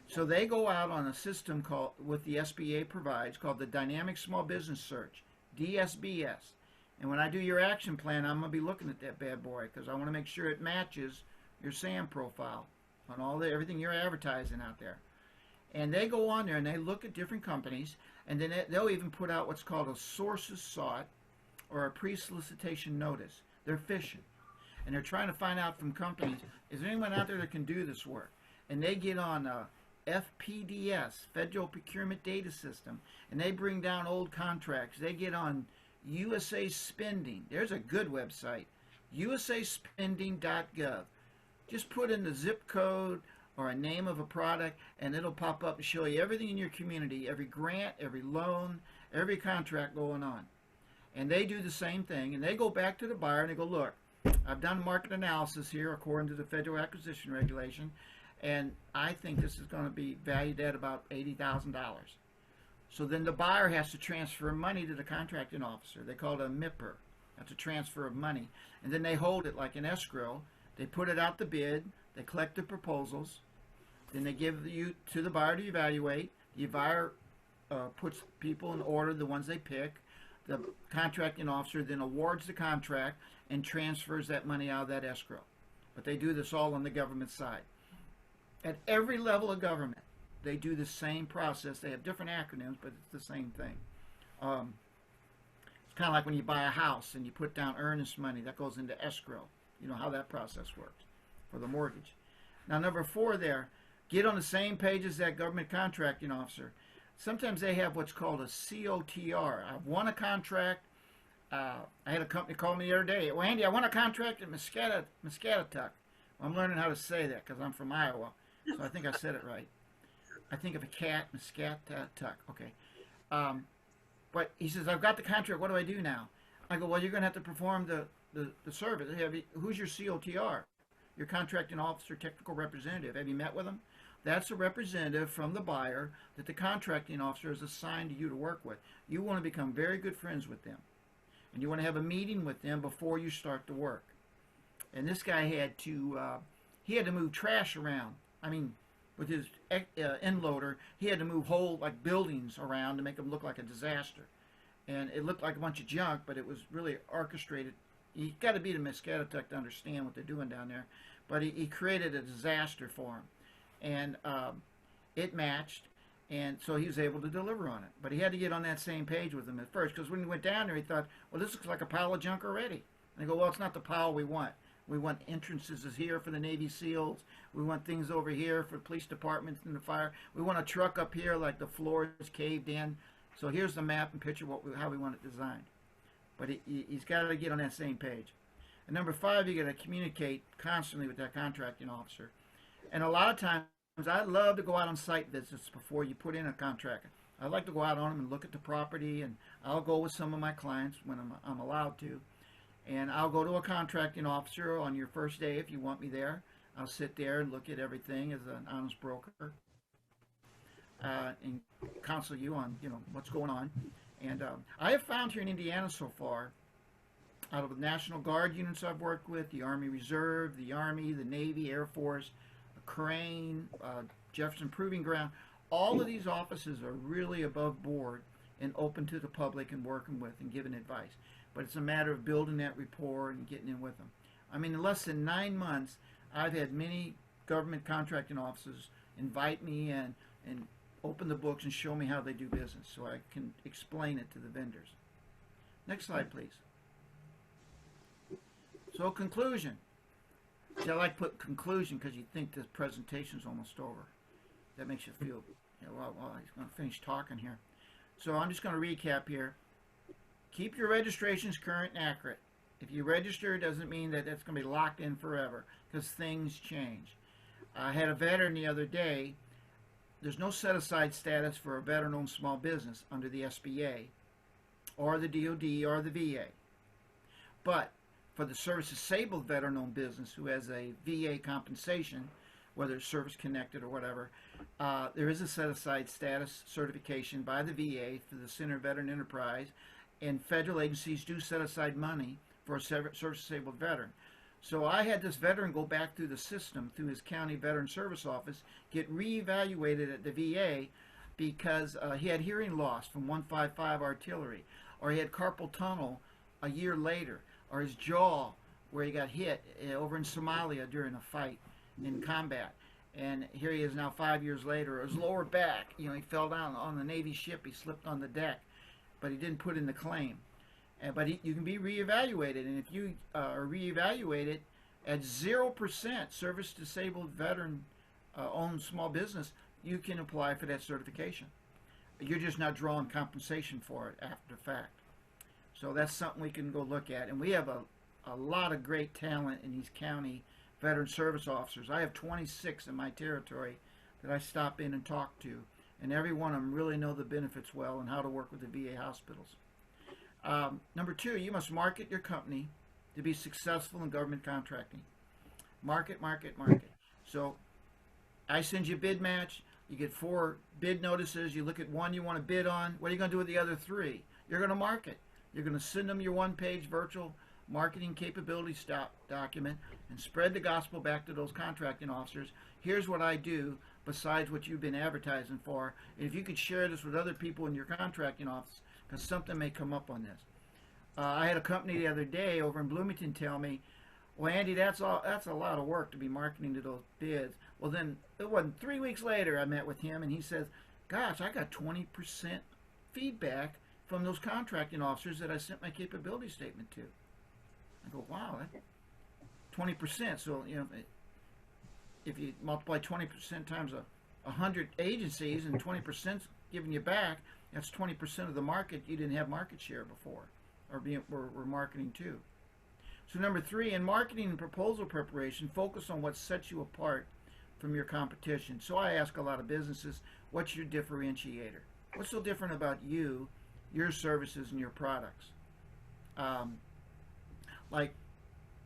So they go out on a system called, what the SBA provides, called the Dynamic Small Business Search, DSBS. And when I do your action plan, I'm going to be looking at that bad boy because I want to make sure it matches your SAM profile on everything you're advertising out there. And they go on there and they look at different companies, and then they'll even put out what's called a sources sought or a pre-solicitation notice. They're fishing. And they're trying to find out from companies, is there anyone out there that can do this work? And they get on FPDS, Federal Procurement Data System, and they bring down old contracts. They get on USA Spending. There's a good website, usaspending.gov. Just put in the zip code or a name of a product, and it'll pop up and show you everything in your community, every grant, every loan, every contract going on. And they do the same thing, and they go back to the buyer and they go, look, I've done market analysis here according to the Federal Acquisition Regulation, and I think this is going to be valued at about $80,000. So then the buyer has to transfer money to the contracting officer. They call it a MIPR. That's a transfer of money. And then they hold it like an escrow. They put it out the bid. They collect the proposals. Then they give you to the buyer to evaluate. The buyer puts people in order, the ones they pick. The contracting officer then awards the contract and transfers that money out of that escrow. But they do this all on the government side. At every level of government, they do the same process. They have different acronyms, but it's the same thing. It's kind of like when you buy a house and you put down earnest money. That goes into escrow. You know how that process works for the mortgage. Now, number 4 there, get on the same page as that government contracting officer. Sometimes they have what's called a COTR. I've won a contract. I had a company call me the other day. Well, Andy, I won a contract at Muscatatuck. Well, I'm learning how to say that because I'm from Iowa, so I think I said it right. I think of a cat, Muscatatuck. Okay. But he says, I've got the contract. What do I do now? I go, well, you're going to have to perform the service. Who's your COTR? Your contracting officer, technical representative. Have you met with them? That's a representative from the buyer that the contracting officer is assigned to you to work with. You want to become very good friends with them. And you want to have a meeting with them before you start the work. And this guy had to, move trash around. I mean, with his end loader, he had to move whole like buildings around to make them look like a disaster. And it looked like a bunch of junk, but it was really orchestrated. You got to be to Muscatatuck to understand what they're doing down there. But he created a disaster for him. And it matched, and so he was able to deliver on it. But he had to get on that same page with them at first, because when he went down there, he thought, well, this looks like a pile of junk already. And they go, well, it's not the pile we want. We want entrances here for the Navy SEALs. We want things over here for police departments and the fire. We want a truck up here like the floor is caved in. So here's the map and picture how we want it designed. But he's got to get on that same page. And number 5, you got to communicate constantly with that contracting officer. And a lot of times, I love to go out on site visits before you put in a contract. I like to go out on them and look at the property, and I'll go with some of my clients when I'm allowed to. And I'll go to a contracting officer on your first day if you want me there. I'll sit there and look at everything as an honest broker and counsel you on what's going on. And I have found here in Indiana so far, out of the National Guard units I've worked with, the Army Reserve, the Army, the Navy, Air Force, Crane, Jefferson Proving Ground, all of these offices are really above board and open to the public and working with and giving advice. But it's a matter of building that rapport and getting in with them. I mean, in less than 9 months, I've had many government contracting offices invite me in and open the books and show me how they do business so I can explain it to the vendors. Next slide, please. So, conclusion. See, I like put conclusion because you think this presentation's almost over. That makes you feel, well, he's going to finish talking here. So I'm just going to recap here. Keep your registrations current and accurate. If you register, it doesn't mean that that's going to be locked in forever because things change. I had a veteran the other day. There's no set-aside status for a veteran-owned small business under the SBA or the DOD or the VA. But for the service-disabled veteran-owned business who has a VA compensation, whether it's service-connected or whatever, there is a set-aside status certification by the VA for the Center of Veteran Enterprise, and federal agencies do set aside money for a service-disabled veteran. So I had this veteran go back through the system, through his county veteran service office, get reevaluated at the VA because he had hearing loss from 155 artillery, or he had carpal tunnel a year later, or his jaw where he got hit over in Somalia during a fight in combat. And here he is now 5 years later. His lower back, he fell down on the Navy ship. He slipped on the deck, but he didn't put in the claim. But you can be reevaluated, and if you are reevaluated at 0% service disabled veteran owned small business, you can apply for that certification. You're just not drawing compensation for it after the fact. So that's something we can go look at. And we have a lot of great talent in these county veteran service officers. I have 26 in my territory that I stop in and talk to, and every one of them really know the benefits well and how to work with the VA hospitals. Number 2, you must market your company to be successful in government contracting. Market, market, market. So I send you a bid match. You get 4 bid notices. You look at one you want to bid on. What are you going to do with the other 3? You're going to market. You're going to send them your one-page virtual marketing capability document and spread the gospel back to those contracting officers. Here's what I do besides what you've been advertising for. And if you could share this with other people in your contracting office, because something may come up on this. I had a company the other day over in Bloomington tell me, well, Andy, that's a lot of work to be marketing to those bids. Well, then it wasn't 3 weeks later I met with him, and he says, gosh, I got 20% feedback from those contracting officers that I sent my capability statement to. I go, wow, 20%. So, if you multiply 20% times 100 agencies and 20% giving you back, that's 20% of the market you didn't have market share before, or were marketing to. So number 3, in marketing and proposal preparation, focus on what sets you apart from your competition. So I ask a lot of businesses, what's your differentiator? What's so different about you, your services, and your products? Like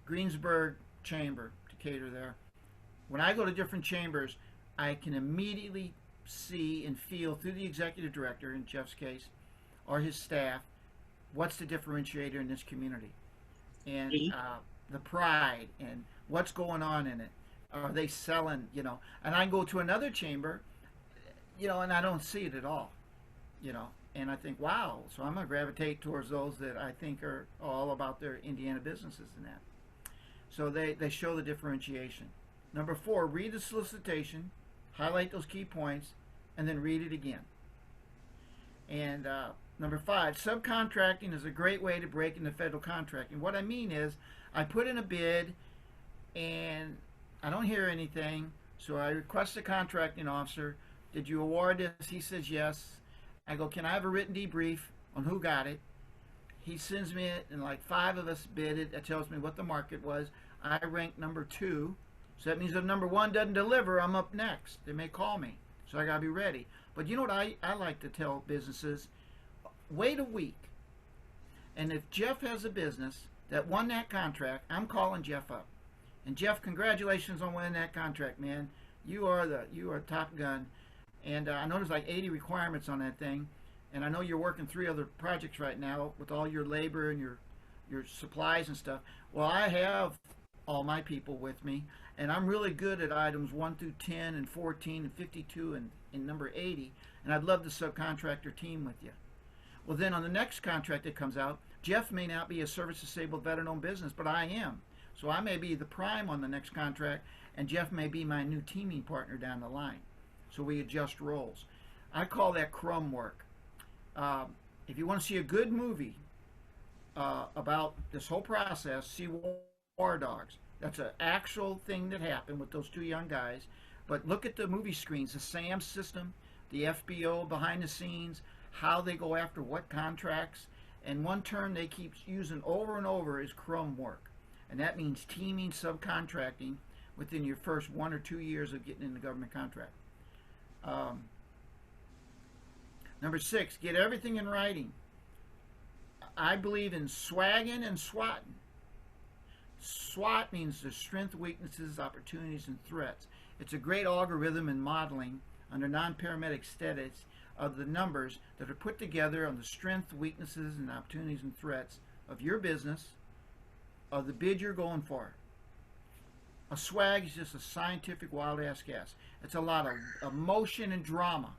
Greensburg Chamber, Decatur there. When I go to different chambers, I can immediately see and feel through the executive director, in Jeff's case, or his staff, what's the differentiator in this community, and the pride and what's going on in it. Are they selling, and I go to another chamber, and I don't see it at all, and I think, wow, so I'm going to gravitate towards those that I think are all about their Indiana businesses and that. So they show the differentiation. Number 4, read the solicitation, highlight those key points, and then read it again. And number 5, subcontracting is a great way to break into federal contracting. What I mean is, I put in a bid, and I don't hear anything, so I request the contracting officer, did you award this? He says yes. I go, can I have a written debrief on who got it? He sends me it, and like 5 of us bid it. That tells me what the market was. I ranked number 2. So that means if number 1 doesn't deliver, I'm up next. They may call me. So I got to be ready. But you know what I like to tell businesses? Wait a week. And if Jeff has a business that won that contract, I'm calling Jeff up. And Jeff, congratulations on winning that contract, man. You are Top Gun. And I know there's like 80 requirements on that thing. And I know you're working 3 other projects right now with all your labor and your supplies and stuff. Well, I have all my people with me, and I'm really good at items 1 through 10 and 14 and 52 and number 80, and I'd love the subcontractor team with you. Well, then on the next contract that comes out, Jeff may not be a service-disabled veteran-owned business, but I am. So I may be the prime on the next contract, and Jeff may be my new teaming partner down the line. So we adjust roles. I call that crumb work. If you want to see a good movie about this whole process, see War Dogs. That's an actual thing that happened with those 2 young guys. But look at the movie screens, the SAM system, the FBO behind the scenes, how they go after what contracts. And one term they keep using over and over is crumb work. And that means teaming, subcontracting within your first 1 or 2 years of getting in the government contract. Number 6, get everything in writing. I believe in swagging and swatting. SWOT means the strengths, weaknesses, opportunities, and threats. It's a great algorithm in modeling under non-paramedic status of the numbers that are put together on the strengths, weaknesses, and opportunities and threats of your business, of the bid you're going for. A swag is just a scientific wild-ass guess. It's a lot of emotion and drama.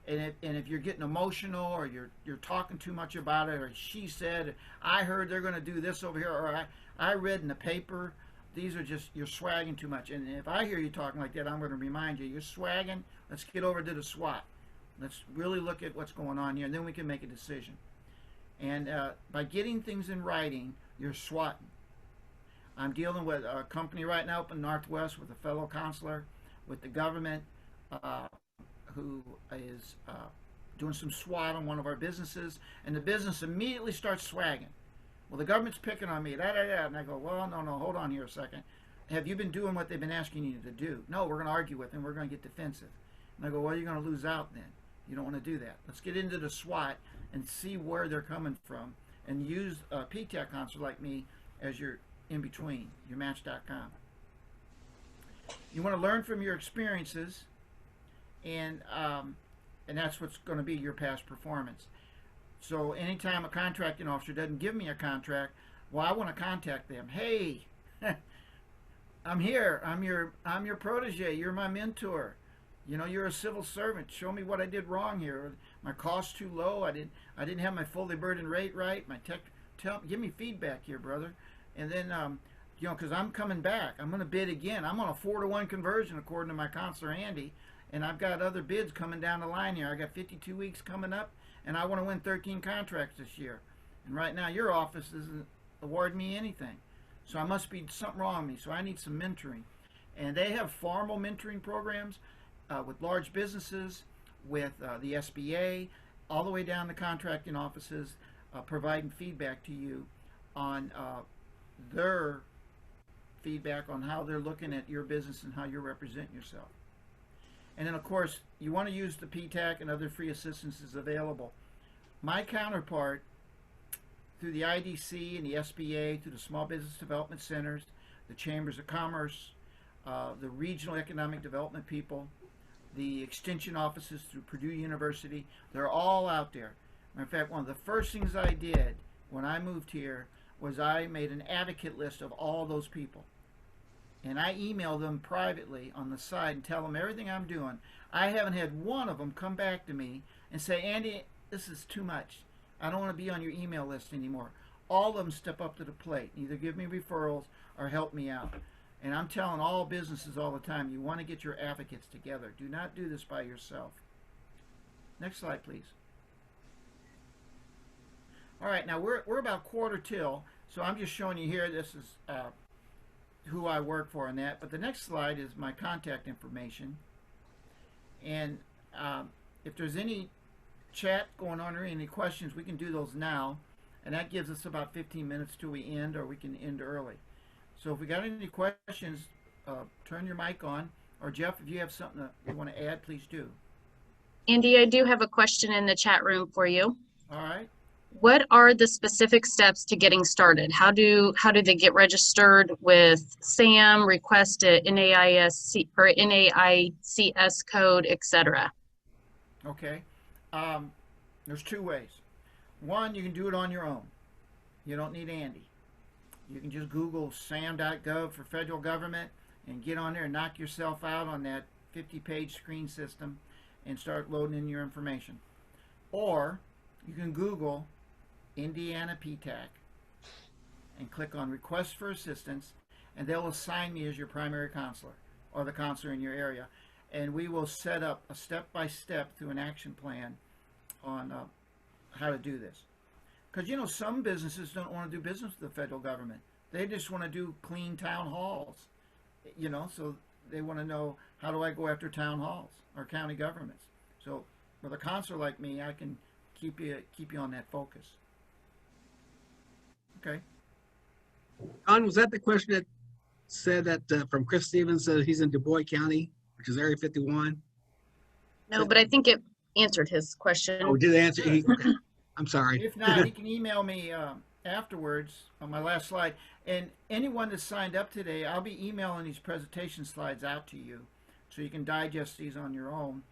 And if you're getting emotional, or you're talking too much about it, or she said, I heard they're going to do this over here, or I read in the paper, these are just, you're swagging too much. And if I hear you talking like that, I'm going to remind you, you're swagging. Let's get over to the SWAT. Let's really look at what's going on here, and then we can make a decision. And by getting things in writing, you're swatting. I'm dealing with a company right now up in Northwest with a fellow counselor with the government who is doing some SWAT on one of our businesses, and the business immediately starts swagging. Well, the government's picking on me, and I go, well, no, hold on here a second. Have you been doing what they've been asking you to do? No, we're going to argue with them. We're going to get defensive. And I go, well, you're going to lose out then. You don't want to do that. Let's get into the SWAT and see where they're coming from, and use a PTAC counselor like me as your in-between, your Match.com. You want to learn from your experiences, and that's what's going to be your past performance. So anytime a contracting officer doesn't give me a contract, well, I want to contact them. Hey, I'm here. I'm your protege. You're my mentor. You know, you're a civil servant. Show me what I did wrong here. My cost's too low. I didn't have my fully burdened rate right. My tech, give me feedback here, brother. And then, you know, because I'm coming back. I'm going to bid again. I'm on a 4-to-1 conversion according to my counselor Andy, and I've got other bids coming down the line here. I got 52 weeks coming up, and I want to win 13 contracts this year. And right now, your office isn't awarding me anything. So I must be something wrong with me. So I need some mentoring. And they have formal mentoring programs with large businesses, with the SBA, all the way down to contracting offices, providing feedback to you on their feedback on how they're looking at your business and how you're representing yourself. And then, of course, you want to use the PTAC and other free assistances available. My counterpart, through the IDC and the SBA, through the Small Business Development Centers, the Chambers of Commerce, the regional economic development people, the extension offices through Purdue University, they're all out there. In fact, one of the first things I did when I moved here was I made an advocate list of all those people. And I emailed them privately on the side and tell them everything I'm doing. I haven't had one of them come back to me and say, Andy, this is too much. I don't want to be on your email list anymore. All of them step up to the plate, either give me referrals or help me out. And I'm telling all businesses all the time, you want to get your advocates together. Do not do this by yourself. Next slide, please. All right, now we're about quarter till, so I'm just showing you here, this is who I work for on that. But the next slide is my contact information. And if there's any chat going on or any questions, we can do those now. And that gives us about 15 minutes till we end, or we can end early. So if we got any questions, turn your mic on. Or Jeff, if you have something that you want to add, please do. Andy, I do have a question in the chat room for you. All right. What are the specific steps to getting started? How do they get registered with SAM, request a NAIC or NAICS code, etc.? Okay. There's two ways. One, you can do it on your own. You don't need Andy. You can just Google sam.gov for federal government and get on there and knock yourself out on that 50-page screen system and start loading in your information. Or you can Google Indiana PTAC and click on Request for Assistance, and they'll assign me as your primary counselor or the counselor in your area. And we will set up a step-by-step through an action plan on how to do this. Because, you know, some businesses don't want to do business with the federal government. They just want to do clean town halls, you know, so they want to know, how do I go after town halls or county governments? So with a counselor like me, I can keep you on that focus. Okay. Don, was that the question that said that from Chris Stevens said he's in Du Bois County, which is Area 51? No, but I think it answered his question. Oh, did they answer? Okay. I'm sorry. If not, he can email me afterwards on my last slide. And anyone that signed up today, I'll be emailing these presentation slides out to you so you can digest these on your own,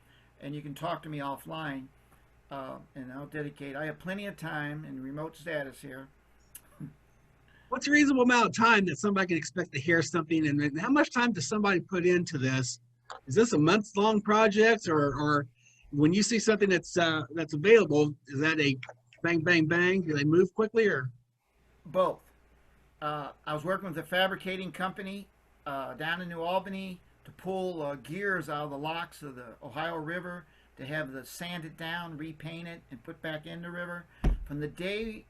and you can talk to me offline, and I'll dedicate. I have plenty of time in remote status here. What's a reasonable amount of time that somebody can expect to hear something, and then how much time does somebody put into this? Is this a month-long project, or when you see something that's available, is that a bang, bang, bang? Do they move quickly, or? Both. I was working with a fabricating company down in New Albany to pull gears out of the locks of the Ohio River, to have the sand it down, repaint it, and put back in the river. From the day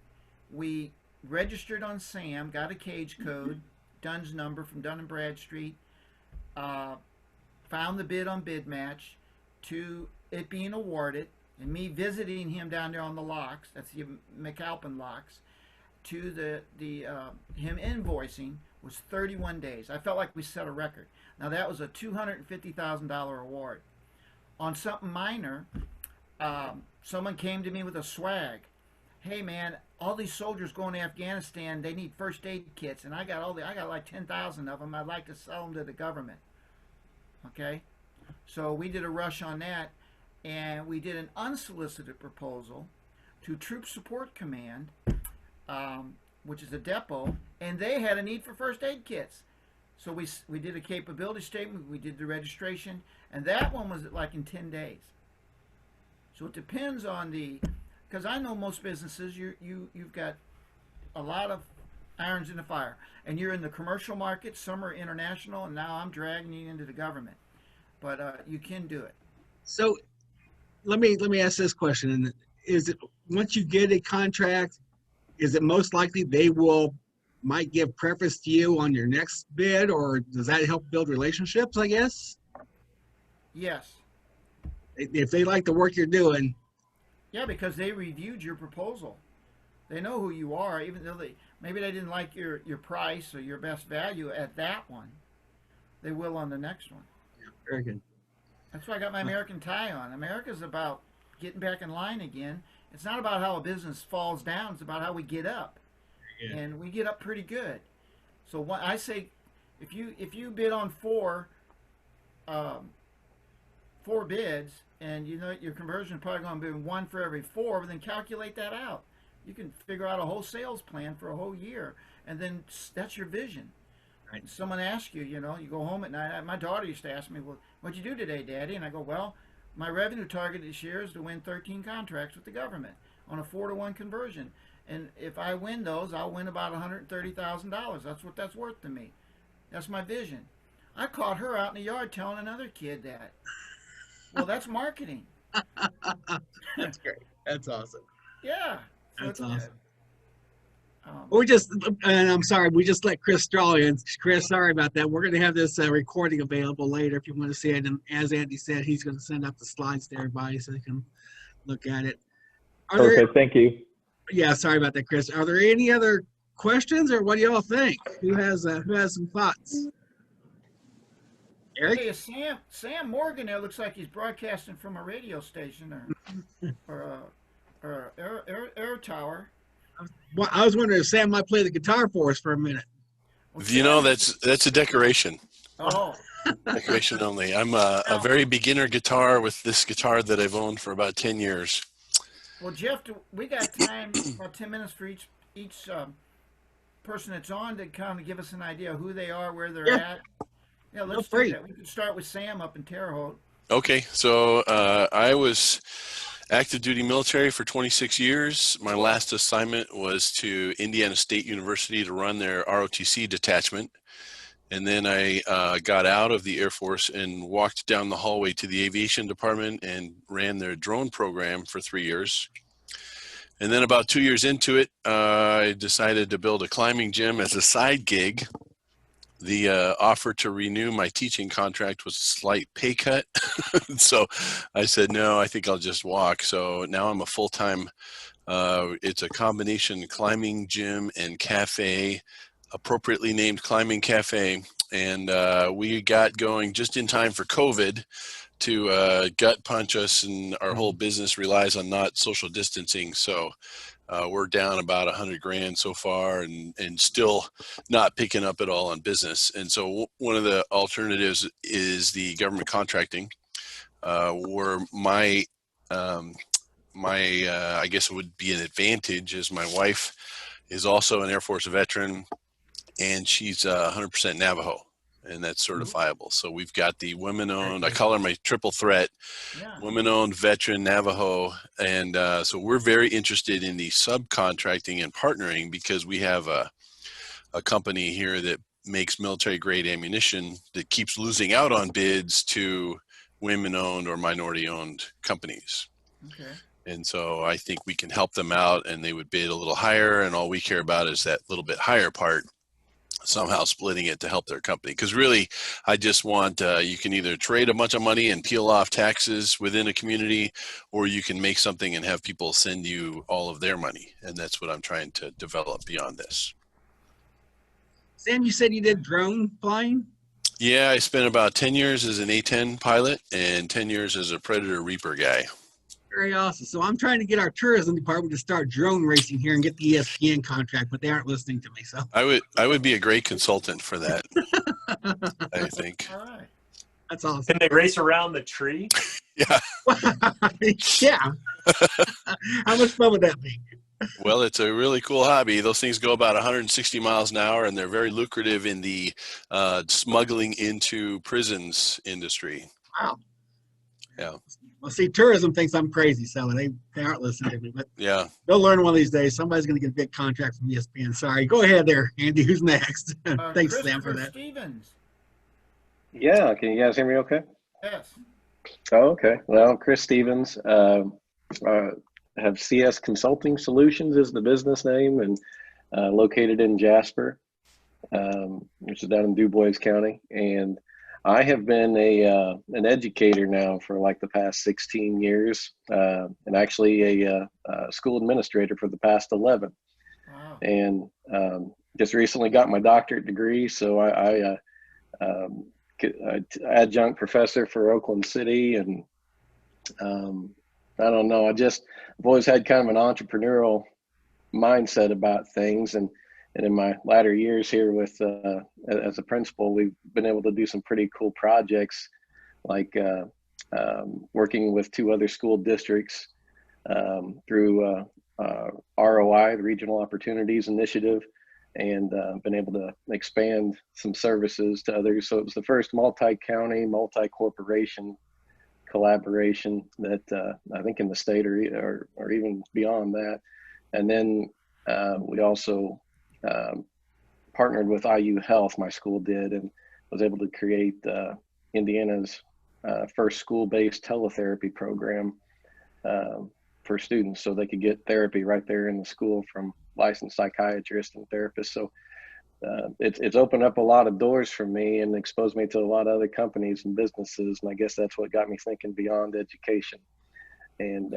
we registered on SAM, got a cage code, Dunn's number from Dun and Bradstreet, found the bid on bid match, to it being awarded, and me visiting him down there on the locks, that's the McAlpin locks, to him invoicing was 31 days. I felt like we set a record. Now that was a $250,000 award. On something minor, someone came to me with a swag. Hey man, all these soldiers going to Afghanistan, they need first aid kits, and I got like 10,000 of them. I'd like to sell them to the government. Okay, so we did a rush on that, and we did an unsolicited proposal to Troop Support Command, which is a depot, and they had a need for first aid kits. So we did a capability statement, we did the registration, and that one was like in 10 days. So it depends on because I know most businesses, you've got a lot of irons in the fire, and you're in the commercial market, some are international, and now I'm dragging you into the government. But you can do it. So let me ask this question: is it, once you get a contract, is it most likely they might give preference to you on your next bid, or does that help build relationships, I guess? Yes. If they like the work you're doing. Yeah, because they reviewed your proposal. They know who you are, even though maybe they didn't like your price or your best value at that one. They will on the next one. Yeah, very good. That's why I got my American tie on. America's about getting back in line again. It's not about how a business falls down. It's about how we get up. Yeah. And we get up pretty good. So what I say, if you bid on four bids, and you know your conversion is probably going to be one for every four, then calculate that out. You can figure out a whole sales plan for a whole year, and then that's your vision. Right. Someone asks you, you go home at night. My daughter used to ask me, well, what'd you do today, Daddy? And I go, well, my revenue target this year is to win 13 contracts with the government on a 4-to-1 conversion. And if I win those, I'll win about $130,000. That's what that's worth to me. That's my vision. I caught her out in the yard telling another kid that. Well, that's marketing. That's great. That's awesome. Yeah. So that's awesome. Good. And I'm sorry, we just let Chris Straw in. Chris, sorry about that. We're going to have this recording available later if you want to see it. And as Andy said, he's going to send out the slides to everybody so they can look at it. Okay, thank you. Yeah, sorry about that, Chris. Are there any other questions, or what do y'all think? Who has some thoughts? Eric? Hey, Sam Morgan there looks like he's broadcasting from a radio station or air tower. Well, I was wondering if Sam might play the guitar for us for a minute. Well, that's a decoration. Oh. Decoration only. I'm a very beginner guitar with this guitar that I've owned for about 10 years. Well, Jeff, we got time, about 10 minutes for each person that's on to kind of give us an idea of who they are, where they're at. Yeah, let's do that. We can start with Sam up in Terre Haute. Okay, so I was active duty military for 26 years. My last assignment was to Indiana State University to run their ROTC detachment. And then I got out of the Air Force and walked down the hallway to the aviation department and ran their drone program for 3 years. And then about 2 years into it, I decided to build a climbing gym as a side gig. The offer to renew my teaching contract was a slight pay cut. So I said, no, I think I'll just walk. So now I'm a full-time, it's a combination climbing gym and cafe, appropriately named Climbing Cafe. And we got going just in time for COVID to gut punch us, and our whole business relies on not social distancing. So we're down about 100 grand so far, and still not picking up at all on business. And so one of the alternatives is the government contracting, where my I guess it would be an advantage, is my wife is also an Air Force veteran, and she's 100% Navajo, and that's certifiable. So we've got the women-owned, I call her my triple threat, Yeah. women-owned veteran Navajo, and so we're very interested in the subcontracting and partnering, because we have a company here that makes military-grade ammunition that keeps losing out on bids to women-owned or minority-owned companies. Okay. And so I think we can help them out, and they would bid a little higher, and all we care about is that little bit higher part, somehow splitting it to help their company. Because really, I just want, you can either trade a bunch of money and peel off taxes within a community, or you can make something and have people send you all of their money. And that's what I'm trying to develop beyond this. Sam, you said you did drone flying? Yeah, I spent about 10 years as an A-10 pilot and 10 years as a Predator Reaper guy. Very awesome. So I'm trying to get our tourism department to start drone racing here and get the ESPN contract, but they aren't listening to me. So I would be a great consultant for that, I think. All right. that's awesome. Can they race around the tree? Yeah. Yeah. How much fun would that be? Well, it's a really cool hobby. Those things go about 160 miles an hour, and they're very lucrative in the smuggling into prisons industry. Wow. Yeah. Well, see, tourism thinks I'm crazy, so they aren't listening to me. But Yeah. they'll learn one of these days. Somebody's going to get a big contract from ESPN. Sorry. Go ahead there, Andy. Who's next? Thanks, Sam, for Christopher that. Stevens. Yeah, can you guys hear me okay? Yes. Oh, okay. Well, Chris Stevens, have CS Consulting Solutions is the business name, and located in Jasper, which is down in Du Bois County. And I have been an educator now for like the past 16 years, and actually a school administrator for the past 11. Wow. And just recently got my doctorate degree, so I adjunct professor for Oakland City, and I don't know, I've always had kind of an entrepreneurial mindset about things, and in my latter years here with as a principal, we've been able to do some pretty cool projects, like working with 2 other school districts through ROI, the Regional Opportunities Initiative, and been able to expand some services to others. So it was the first multi-county, multi-corporation collaboration that I think in the state or even beyond that. And then we also partnered with IU Health, my school did, and was able to create Indiana's first school-based teletherapy program for students, so they could get therapy right there in the school from licensed psychiatrists and therapists. So it's opened up a lot of doors for me and exposed me to a lot of other companies and businesses. And I guess that's what got me thinking beyond education. And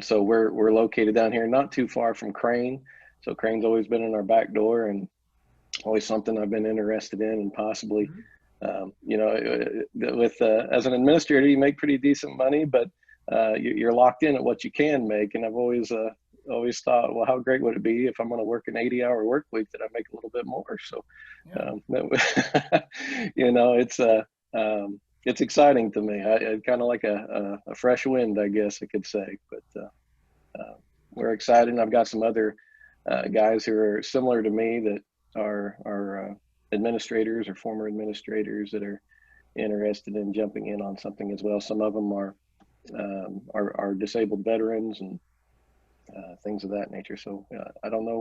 so we're located down here, not too far from Crane. So Crane's always been in our back door, and always something I've been interested in, and possibly, with as an administrator, you make pretty decent money, but you're locked in at what you can make. And I've always thought, well, how great would it be if I'm going to work an 80-hour work week that I make a little bit more? So, it's exciting to me. I kind of like a fresh wind, I guess I could say. But we're excited. I've got some other guys who are similar to me that are administrators or former administrators that are interested in jumping in on something as well. Some of them are disabled veterans and things of that nature. So I don't know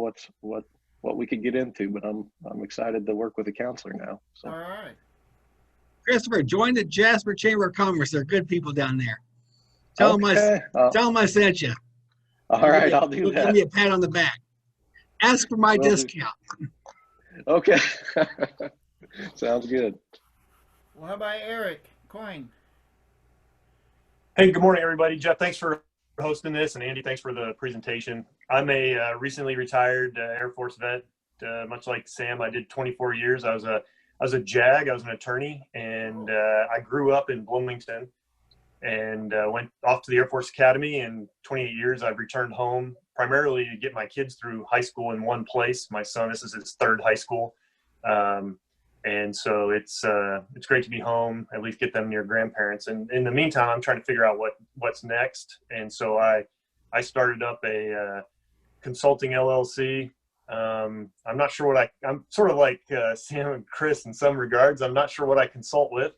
what we could get into, but I'm excited to work with a counselor now. So. All right. Christopher, join the Jasper Chamber of Commerce. They're good people down there. Tell them I sent you. All right, I'll do that. Give me a pat on the back. Ask for my discount. Okay. Sounds good. Well, how about Eric Coyne? Hey, good morning, everybody. Jeff, thanks for hosting this, and Andy, thanks for the presentation. I'm a recently retired Air Force vet. Much like Sam, I did 24 years. I was a JAG. I was an attorney, and I grew up in Bloomington and went off to the Air Force Academy. In 28 years, I've returned home primarily to get my kids through high school in one place. My son, this is his 3rd high school. And so it's great to be home, at least get them near grandparents. And in the meantime, I'm trying to figure out what's next. And so I started up a consulting LLC. I'm not sure what I'm sort of like Sam and Chris in some regards. I'm not sure what I consult with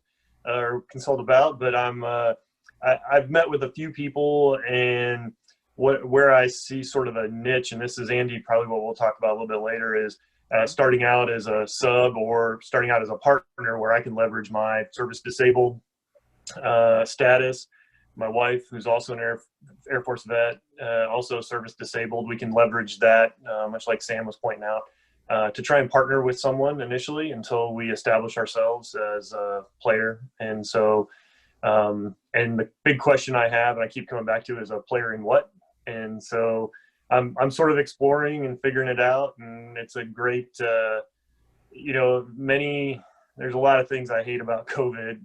or consult about, but I've met with a few people, and where I see sort of a niche, and this is Andy, probably what we'll talk about a little bit later, is starting out as a sub or starting out as a partner where I can leverage my service disabled status. My wife, who's also an Air Force vet, also service disabled, we can leverage that, much like Sam was pointing out, to try and partner with someone initially until we establish ourselves as a player. And so, and the big question I have, and I keep coming back to, is a player in what? And so I'm sort of exploring and figuring it out. And it's a great, you know, there's a lot of things I hate about COVID.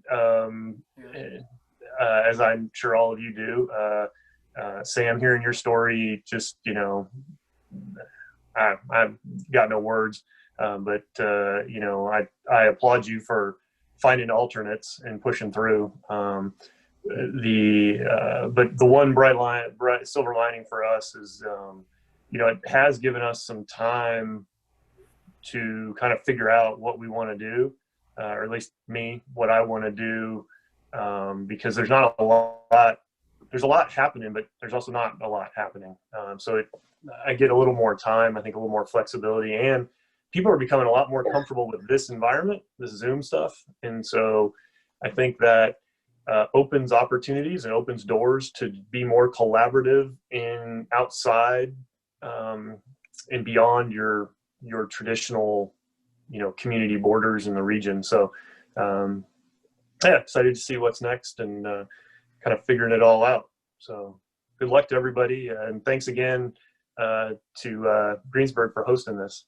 As I'm sure all of you do. Sam, hearing your story, just, you know, I've got no words, but, you know, I applaud you for finding alternates and pushing through. But the one bright silver lining for us is, you know, it has given us some time to kind of figure out what we want to do, or at least me, what I want to do. Because there's not a lot, there's a lot happening, but there's also not a lot happening. So I get a little more time, I think a little more flexibility, and people are becoming a lot more comfortable with this environment, this Zoom stuff. And so I think that opens opportunities and opens doors to be more collaborative in outside and beyond your traditional, you know, community borders in the region. So, yeah, excited to see what's next and kind of figuring it all out. So good luck to everybody. And thanks again to Greensburg for hosting this.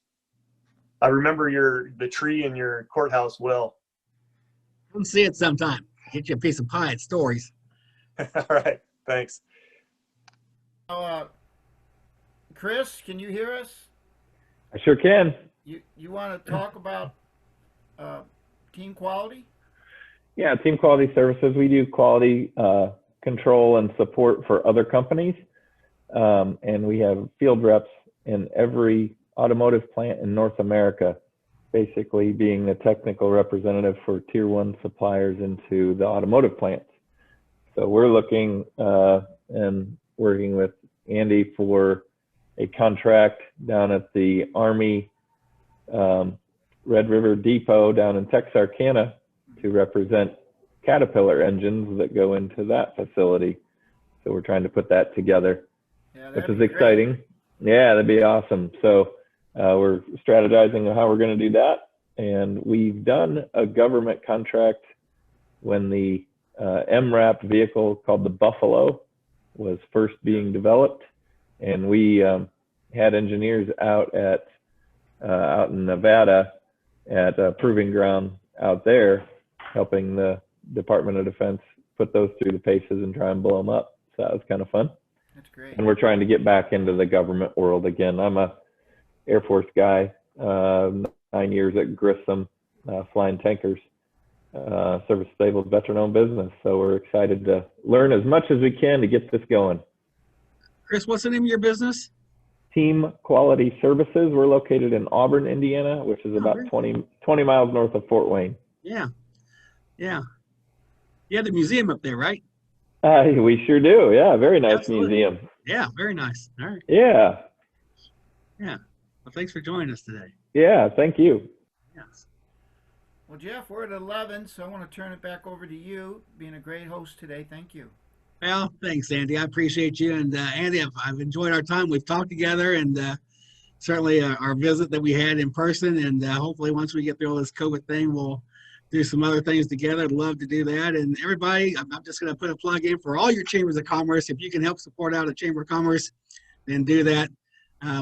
I remember the tree in your courthouse well. Come see it sometime. Get you a piece of pie at Stories. All right, thanks. Chris, can you hear us? I sure can. You want to talk about team quality? Yeah, Team Quality Services. We do quality control and support for other companies. And we have field reps in every automotive plant in North America, basically being the technical representative for tier 1 suppliers into the automotive plants. So we're looking and working with Andy for a contract down at the Army Red River Depot down in Texarkana to represent Caterpillar engines that go into that facility. So we're trying to put that together, which is exciting. Yeah, that'd be awesome. So we're strategizing on how we're going to do that. And we've done a government contract when the MRAP vehicle called the Buffalo was first being developed. And we had engineers out in Nevada at a proving ground out there, helping the Department of Defense put those through the paces and try and blow them up. So that was kind of fun. That's great. And we're trying to get back into the government world again. I'm a Air Force guy, 9 years at Grissom, flying tankers, service disabled veteran-owned business. So we're excited to learn as much as we can to get this going. Chris, what's the name of your business? Team Quality Services. We're located in Auburn, Indiana, which is about 20 miles north of Fort Wayne. Yeah. Yeah. You have the museum up there, right? We sure do. Yeah, very nice Absolutely. museum. Yeah, very nice. All right. Yeah. Yeah. Well, thanks for joining us today. Yeah, thank you. Yes. Well, Jeff, we're at 11, so I want to turn it back over to you. Being a great host today. Thank you. Well, thanks, Andy. I appreciate you. And Andy, I've enjoyed our time. We've talked together, and certainly our visit that we had in person. And hopefully once we get through all this COVID thing, we'll do some other things together. I'd love to do that. And everybody, I'm just going to put a plug in for all your chambers of commerce. If you can help support out a chamber of commerce, then do that.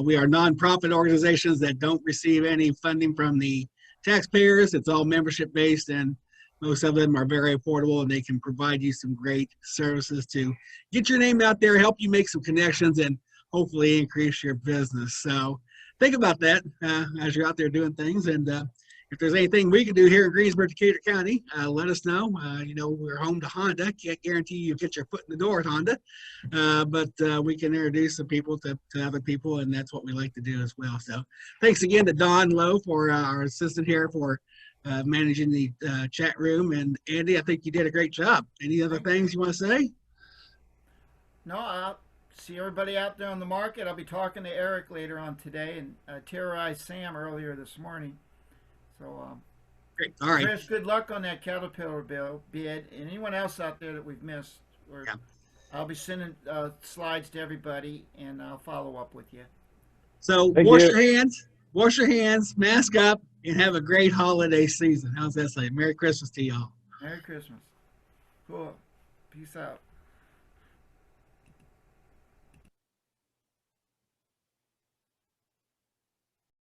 We are nonprofit organizations that don't receive any funding from the taxpayers. It's all membership based, and most of them are very affordable, and they can provide you some great services to get your name out there, help you make some connections, and hopefully increase your business. So think about that as you're out there doing things. And if there's anything we can do here in Greensburg, Decatur County, let us know. You know, we're home to Honda. Can't guarantee you get your foot in the door at Honda, but we can introduce some people to other people, and that's what we like to do as well. So thanks again to Don Lowe, for our assistant here, for managing the chat room. And Andy, I think you did a great job. Any other things you want to say? No, I'll see everybody out there on the market. I'll be talking to Eric later on today, and terrorized Sam earlier this morning. So, Great. All right. Chris, good luck on that Caterpillar bid, and anyone else out there that we've missed. Yeah. I'll be sending slides to everybody, and I'll follow up with you. So wash your hands, mask up, and have a great holiday season. How's that say? Merry Christmas to y'all. Merry Christmas. Cool. Peace out.